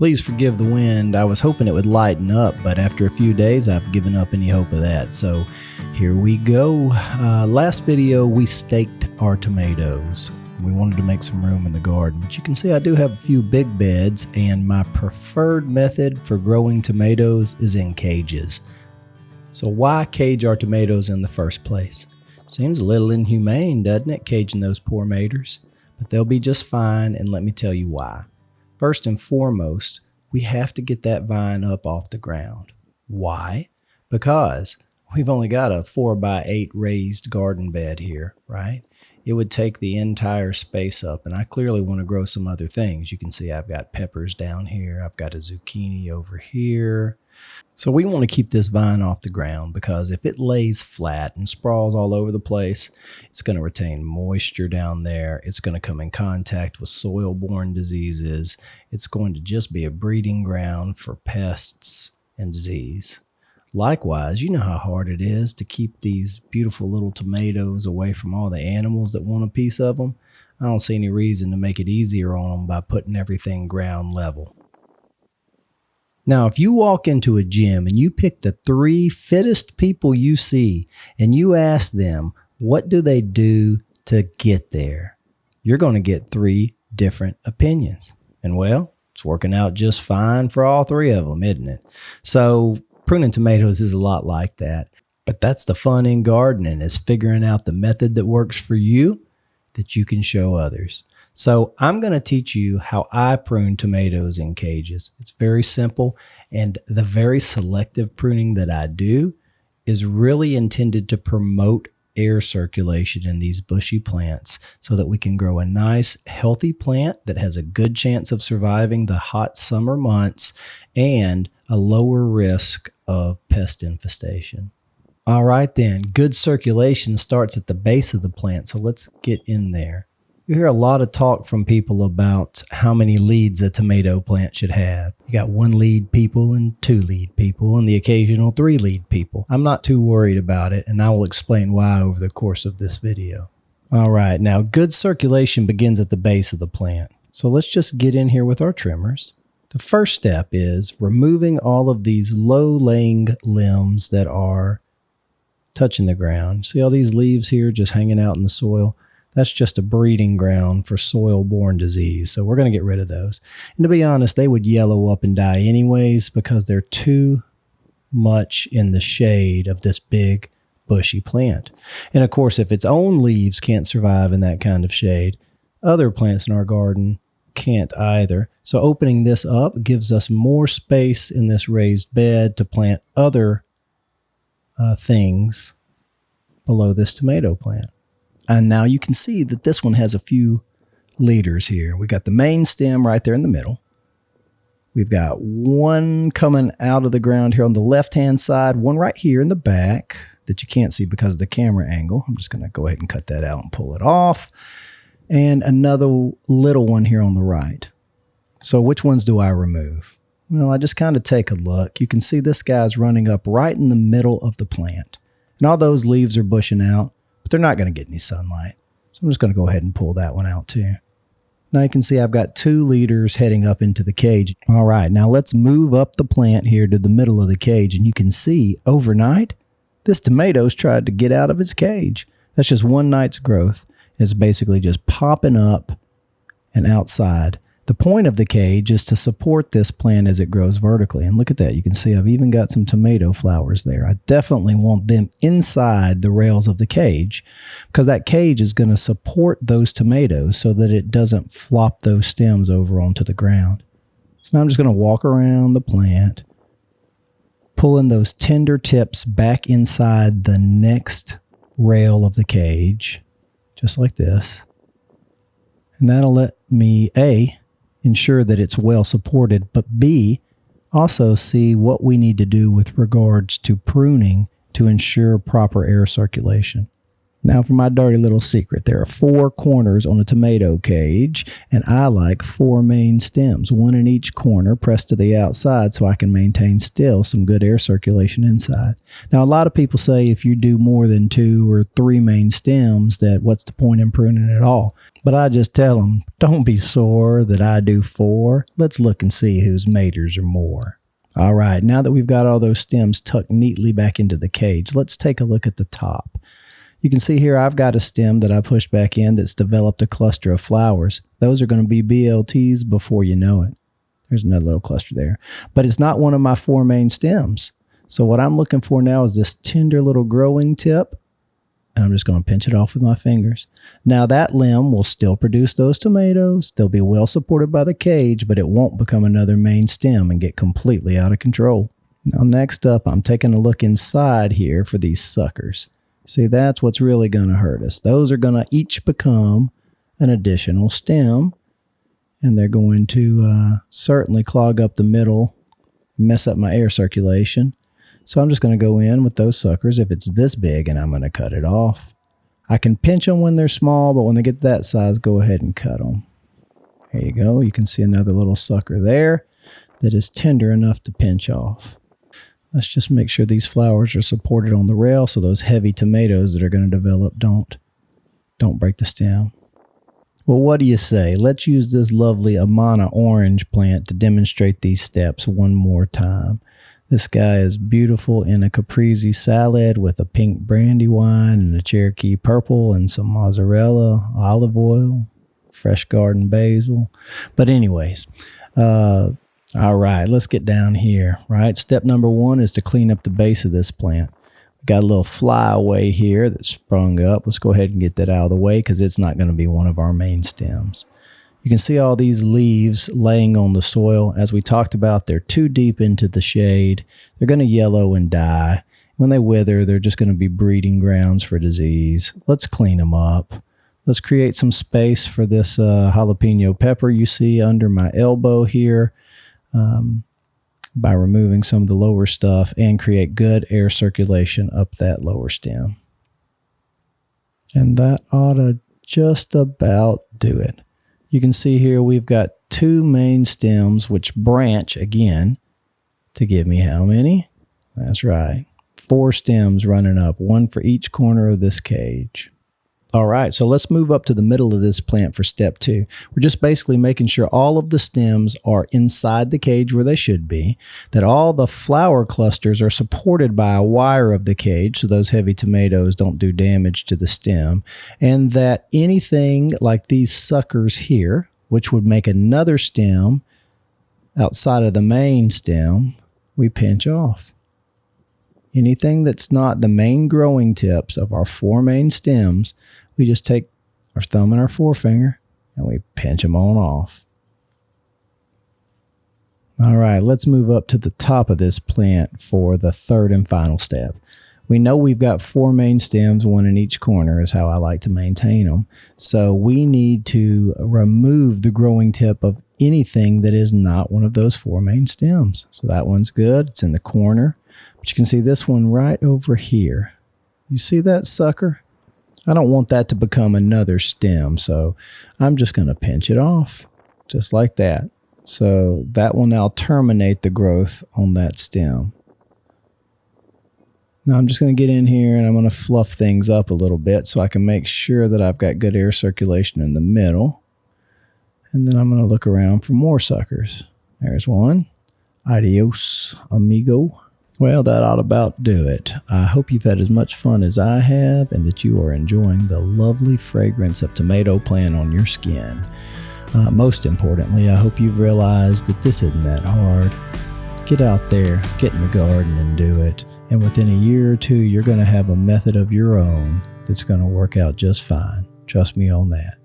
Please forgive the wind. I was hoping it would lighten up, but after a few days, I've given up any hope of that. So here we go. Last video, we staked our tomatoes. We wanted to make some room in the garden, but you can see I do have a few big beds, and my preferred method for growing tomatoes is in cages. So why cage our tomatoes in the first place? Seems a little inhumane, doesn't it, caging those poor maters? But they'll be just fine, and let me tell you why. First and foremost, we have to get that vine up off the ground. Why? Because we've only got a 4x8 raised garden bed here, right? It would take the entire space up, and I clearly want to grow some other things. You can see I've got peppers down here. I've got a zucchini over here. So we want to keep this vine off the ground because if it lays flat and sprawls all over the place, it's going to retain moisture down there. It's going to come in contact with soil-borne diseases. It's going to just be a breeding ground for pests and disease. Likewise, you know how hard it is to keep these beautiful little tomatoes away from all the animals that want a piece of them. I don't see any reason to make it easier on them by putting everything ground level. Now, if you walk into a gym and you pick the 3 fittest people you see and you ask them, what do they do to get there? You're going to get 3 different opinions. And well, it's working out just fine for all 3 of them, isn't it? So pruning tomatoes is a lot like that. But that's the fun in gardening, is figuring out the method that works for you that you can show others. So I'm going to teach you how I prune tomatoes in cages. It's very simple, and the very selective pruning that I do is really intended to promote air circulation in these bushy plants so that we can grow a nice, healthy plant that has a good chance of surviving the hot summer months and a lower risk of pest infestation. All right then, good circulation starts at the base of the plant, so let's get in there. You hear a lot of talk from people about how many leads a tomato plant should have. You got 1 lead people and 2 lead people and the occasional 3 lead people. I'm not too worried about it, and I will explain why over the course of this video. All right, now good circulation begins at the base of the plant. So let's just get in here with our trimmers. The first step is removing all of these low-laying limbs that are touching the ground. See all these leaves here just hanging out in the soil? That's just a breeding ground for soil-borne disease, so we're going to get rid of those. And to be honest, they would yellow up and die anyways because they're too much in the shade of this big, bushy plant. And of course, if its own leaves can't survive in that kind of shade, other plants in our garden can't either. So opening this up gives us more space in this raised bed to plant other things below this tomato plant. And now you can see that this one has a few leaders here. We got the main stem right there in the middle. We've got one coming out of the ground here on the left-hand side, one right here in the back that you can't see because of the camera angle. I'm just going to go ahead and cut that out and pull it off. And another little one here on the right. So which ones do I remove? Well, I just kind of take a look. You can see this guy's running up right in the middle of the plant. And all those leaves are bushing out, but they're not going to get any sunlight. So I'm just going to go ahead and pull that one out too. Now you can see I've got 2 leaders heading up into the cage. All right, now let's move up the plant here to the middle of the cage. And you can see overnight, this tomato's tried to get out of its cage. That's just one night's growth. It's basically just popping up and outside. The point of the cage is to support this plant as it grows vertically. And look at that. You can see I've even got some tomato flowers there. I definitely want them inside the rails of the cage because that cage is going to support those tomatoes so that it doesn't flop those stems over onto the ground. So now I'm just going to walk around the plant, pulling those tender tips back inside the next rail of the cage, just like this. And that'll let me, A, ensure that it's well supported, but B, also see what we need to do with regards to pruning to ensure proper air circulation. Now for my dirty little secret, there are 4 corners on a tomato cage, and I like 4 main stems, 1 in each corner pressed to the outside so I can maintain still some good air circulation inside. Now a lot of people say if you do more than 2 or 3 main stems that what's the point in pruning at all? But I just tell them, don't be sore that I do 4. Let's look and see whose maters are more. All right, now that we've got all those stems tucked neatly back into the cage, let's take a look at the top. You can see here I've got a stem that I pushed back in that's developed a cluster of flowers. Those are going to be BLTs before you know it. There's another little cluster there. But it's not one of my 4 main stems. So what I'm looking for now is this tender little growing tip. And I'm just going to pinch it off with my fingers. Now that limb will still produce those tomatoes. They'll be well supported by the cage, but it won't become another main stem and get completely out of control. Now next up, I'm taking a look inside here for these suckers. See, that's what's really going to hurt us. Those are going to each become an additional stem, and they're going to certainly clog up the middle, mess up my air circulation. So I'm just going to go in with those suckers if it's this big, and I'm going to cut it off. I can pinch them when they're small, but when they get that size, go ahead and cut them. There you go. You can see another little sucker there that is tender enough to pinch off. Let's just make sure these flowers are supported on the rail so those heavy tomatoes that are going to develop don't break the stem. Well, what do you say? Let's use this lovely Amana orange plant to demonstrate these steps one more time. This guy is beautiful in a caprese salad with a pink brandywine and a Cherokee purple and some mozzarella, olive oil, fresh garden basil. But anyways, all right, let's get down here, right? Step number 1 is to clean up the base of this plant. We got a little flyaway here that sprung up. Let's go ahead and get that out of the way because it's not going to be one of our main stems. You can see all these leaves laying on the soil. As we talked about, they're too deep into the shade. They're going to yellow and die. When they wither, they're just going to be breeding grounds for disease. Let's clean them up. Let's create some space for this jalapeno pepper you see under my elbow here. By removing some of the lower stuff and create good air circulation up that lower stem. And that ought to just about do it. You can see here we've got 2 main stems which branch again to give me how many? That's right, 4 stems running up, 1 for each corner of this cage. All right, so let's move up to the middle of this plant for step 2. We're just basically making sure all of the stems are inside the cage where they should be, that all the flower clusters are supported by a wire of the cage so those heavy tomatoes don't do damage to the stem, and that anything like these suckers here, which would make another stem outside of the main stem, we pinch off. Anything that's not the main growing tips of our 4 main stems, we just take our thumb and our forefinger and we pinch them on off. All right, let's move up to the top of this plant for the 3rd and final step. We know we've got 4 main stems, 1 in each corner is how I like to maintain them. So we need to remove the growing tip of anything that is not one of those 4 main stems. So that one's good. It's in the corner. But you can see this one right over here. You see that sucker? I don't want that to become another stem, so I'm just going to pinch it off, just like that. So that will now terminate the growth on that stem. Now I'm just going to get in here and I'm going to fluff things up a little bit so I can make sure that I've got good air circulation in the middle. And then I'm going to look around for more suckers. There's one. Adios, amigo. Well, that ought about do it. I hope you've had as much fun as I have and that you are enjoying the lovely fragrance of tomato plant on your skin. Most importantly, I hope you've realized that this isn't that hard. Get out there, get in the garden and do it. And within a year or 2, you're going to have a method of your own that's going to work out just fine. Trust me on that.